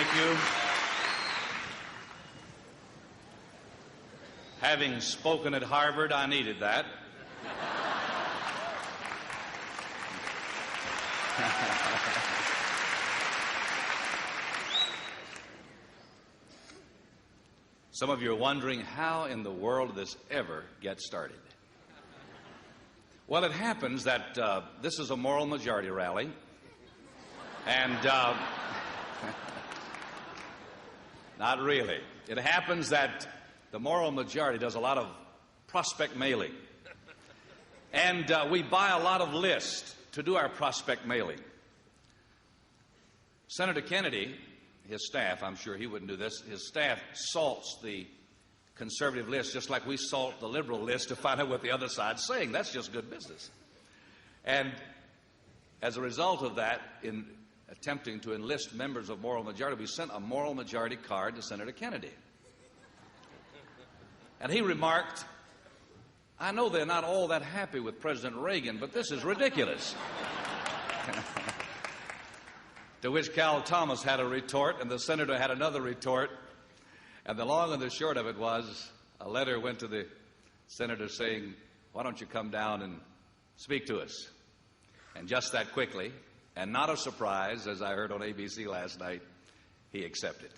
Thank you. Having spoken at Harvard, I needed that. Some of you are wondering, how in the world did this ever get started? Well, it happens that this is a moral majority rally, and not really. It happens that the moral majority does a lot of prospect mailing, and we buy a lot of lists to do our prospect mailing. Senator Kennedy, his staff, I'm sure he wouldn't do this, his staff salts the conservative list just like we salt the liberal list to find out what the other side's saying. That's just good business. And as a result of that, in attempting to enlist members of moral majority, we sent a moral majority card to Senator Kennedy. And he remarked, "I know they're not all that happy with President Reagan, but this is ridiculous." To which Cal Thomas had a retort, and the senator had another retort. And the long and the short of it was, a letter went to the senator saying, "Why don't you come down and speak to us?" And just that quickly, and not a surprise, as I heard on ABC last night, he accepted.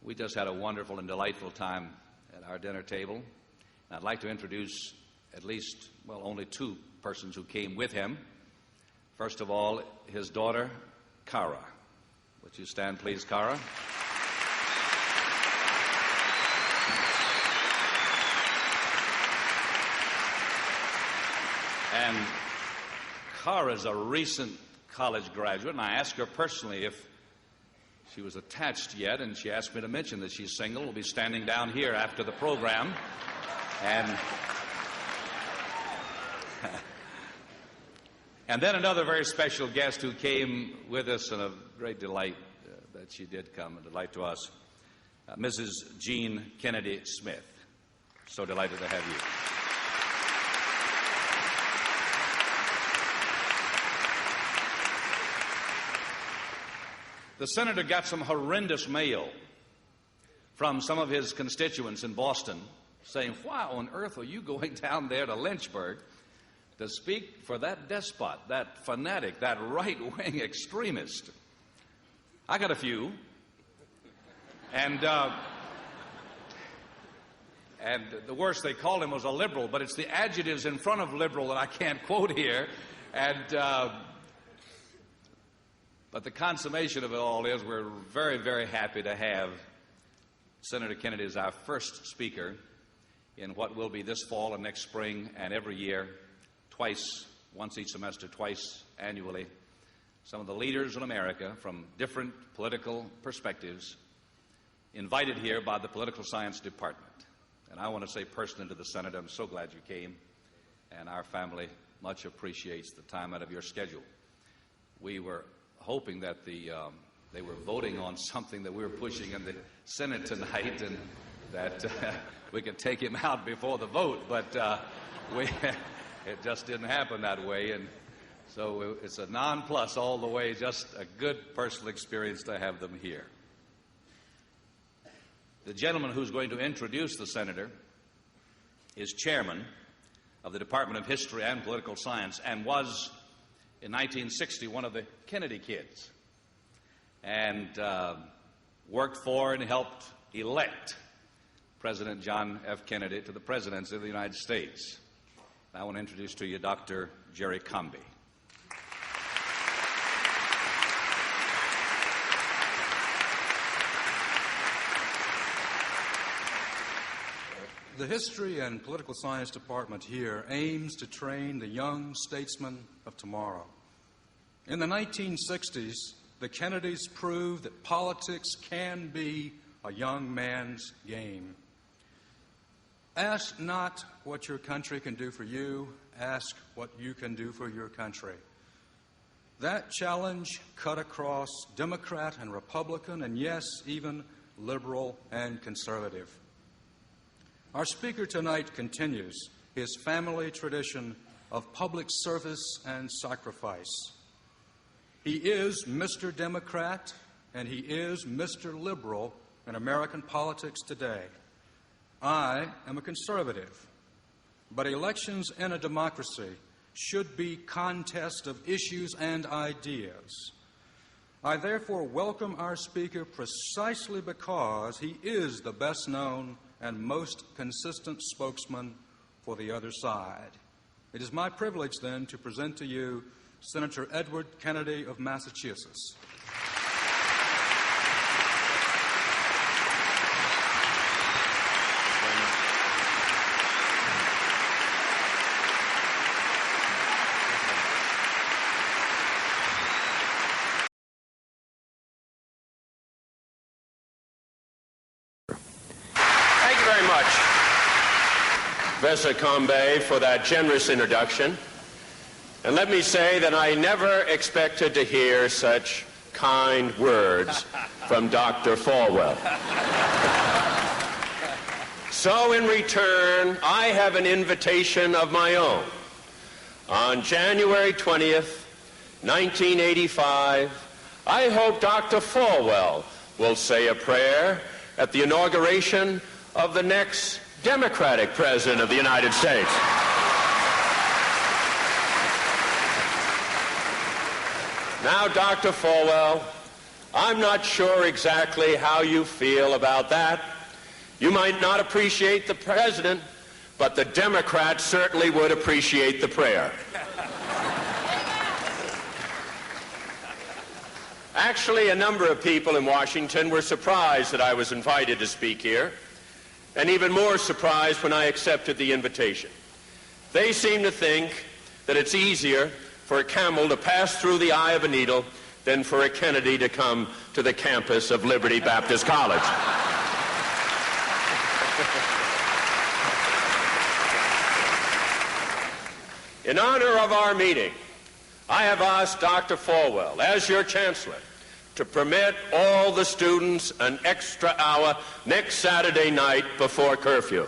We just had a wonderful and delightful time at our dinner table. And I'd like to introduce at least, well, only two persons who came with him. First of all, his daughter, Cara. Would you stand, please, Cara? And Cara is a recent college graduate, and I asked her personally if she was attached yet, and she asked me to mention that she's single. We'll be standing down here after the program. And then another very special guest who came with us, and a great delight that she did come, a delight to us, Mrs. Jean Kennedy Smith. So delighted to have you. The senator got some horrendous mail from some of his constituents in Boston saying, "Why on earth are you going down there to Lynchburg to speak for that despot, that fanatic, that right-wing extremist?" I got a few. And the worst they called him was a liberal, but it's the adjectives in front of liberal that I can't quote here. But the consummation of it all is we're very, very happy to have Senator Kennedy as our first speaker in what will be this fall and next spring and every year, twice, once each semester, twice annually. Some of the leaders in America from different political perspectives invited here by the Political Science Department. And I want to say personally to the Senator, I'm so glad you came, and our family much appreciates the time out of your schedule. We were hoping that they were voting on something that we were pushing in the Senate tonight, and that we could take him out before the vote, but it just didn't happen that way, and so it's a non-plus all the way, just a good personal experience to have them here. The gentleman who's going to introduce the senator is chairman of the Department of History and Political Science, and was in 1960 one of the Kennedy kids, and worked for and helped elect President John F. Kennedy to the presidency of the United States. I want to introduce to you Dr. Jerry Comby. The History and Political Science Department here aims to train the young statesmen of tomorrow. In the 1960s, the Kennedys proved that politics can be a young man's game. Ask not what your country can do for you, ask what you can do for your country. That challenge cut across Democrat and Republican, and yes, even liberal and conservative. Our speaker tonight continues his family tradition of public service and sacrifice. He is Mr. Democrat and he is Mr. Liberal in American politics today. I am a conservative, but elections in a democracy should be contests of issues and ideas. I therefore welcome our speaker precisely because he is the best known and most consistent spokesman for the other side. It is my privilege, then, to present to you Senator Edward Kennedy of Massachusetts. Professor Combe, for that generous introduction. And let me say that I never expected to hear such kind words from Dr. Falwell. So in return, I have an invitation of my own. On January 20th, 1985, I hope Dr. Falwell will say a prayer at the inauguration of the next Democratic President of the United States. Now, Dr. Falwell, I'm not sure exactly how you feel about that. You might not appreciate the president, but the Democrats certainly would appreciate the prayer. Actually, a number of people in Washington were surprised that I was invited to speak here, and even more surprised when I accepted the invitation. They seem to think that it's easier for a camel to pass through the eye of a needle than for a Kennedy to come to the campus of Liberty Baptist College. In honor of our meeting, I have asked Dr. Falwell, as your chancellor, to permit all the students an extra hour next Saturday night before curfew.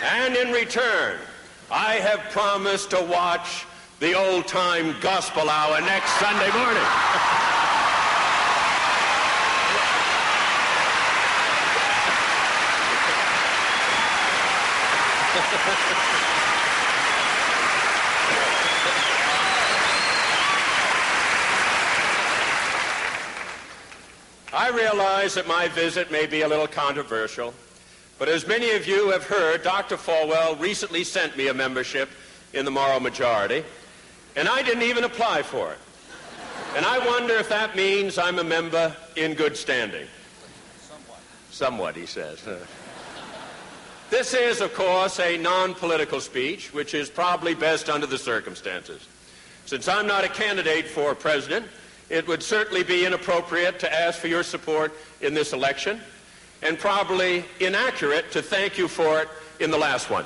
And in return, I have promised to watch the old-time gospel hour next Sunday morning. I realize that my visit may be a little controversial, but as many of you have heard, Dr. Falwell recently sent me a membership in the moral majority, and I didn't even apply for it. And I wonder if that means I'm a member in good standing. Somewhat, he says. This is, of course, a non-political speech, which is probably best under the circumstances. Since I'm not a candidate for president, it would certainly be inappropriate to ask for your support in this election, and probably inaccurate to thank you for it in the last one.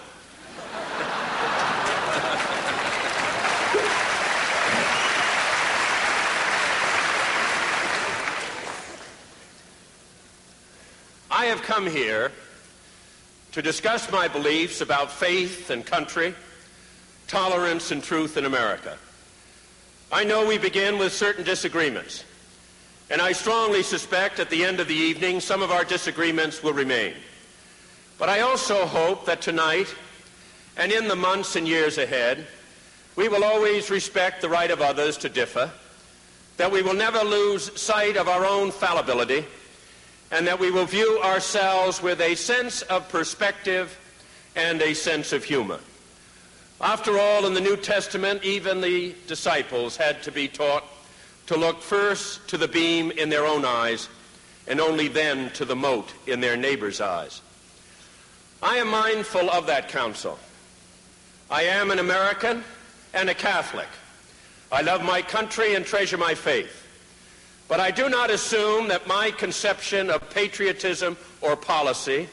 I have come here to discuss my beliefs about faith and country, tolerance and truth in America. I know we begin with certain disagreements, and I strongly suspect at the end of the evening some of our disagreements will remain. But I also hope that tonight, and in the months and years ahead, we will always respect the right of others to differ, that we will never lose sight of our own fallibility, and that we will view ourselves with a sense of perspective and a sense of humor. After all, in the New Testament, even the disciples had to be taught to look first to the beam in their own eyes and only then to the mote in their neighbor's eyes. I am mindful of that counsel. I am an American and a Catholic. I love my country and treasure my faith. But I do not assume that my conception of patriotism or policy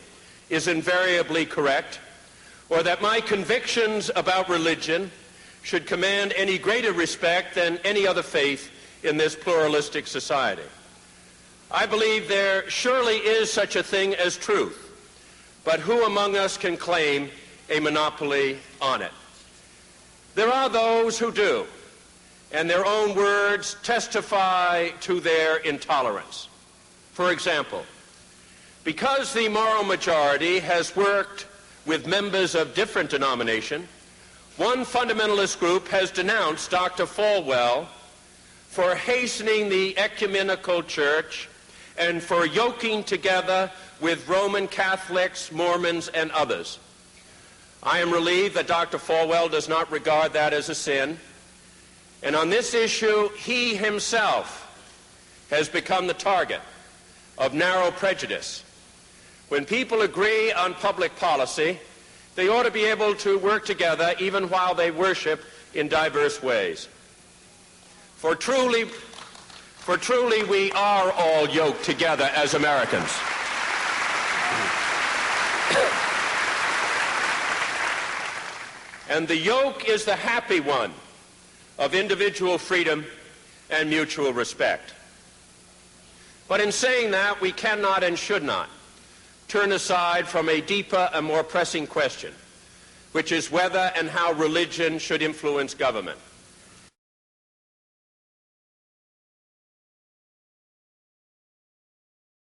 is invariably correct, or that my convictions about religion should command any greater respect than any other faith in this pluralistic society. I believe there surely is such a thing as truth, but who among us can claim a monopoly on it. There are those who do, and their own words testify to their intolerance. For example, because the moral majority has worked with members of different denomination, one fundamentalist group has denounced Dr. Falwell for hastening the ecumenical church and for yoking together with Roman Catholics, Mormons, and others. I am relieved that Dr. Falwell does not regard that as a sin, and on this issue, he himself has become the target of narrow prejudice. When people agree on public policy, they ought to be able to work together even while they worship in diverse ways. For truly we are all yoked together as Americans. And the yoke is the happy one of individual freedom and mutual respect. But in saying that, we cannot and should not turn aside from a deeper and more pressing question, which is whether and how religion should influence government.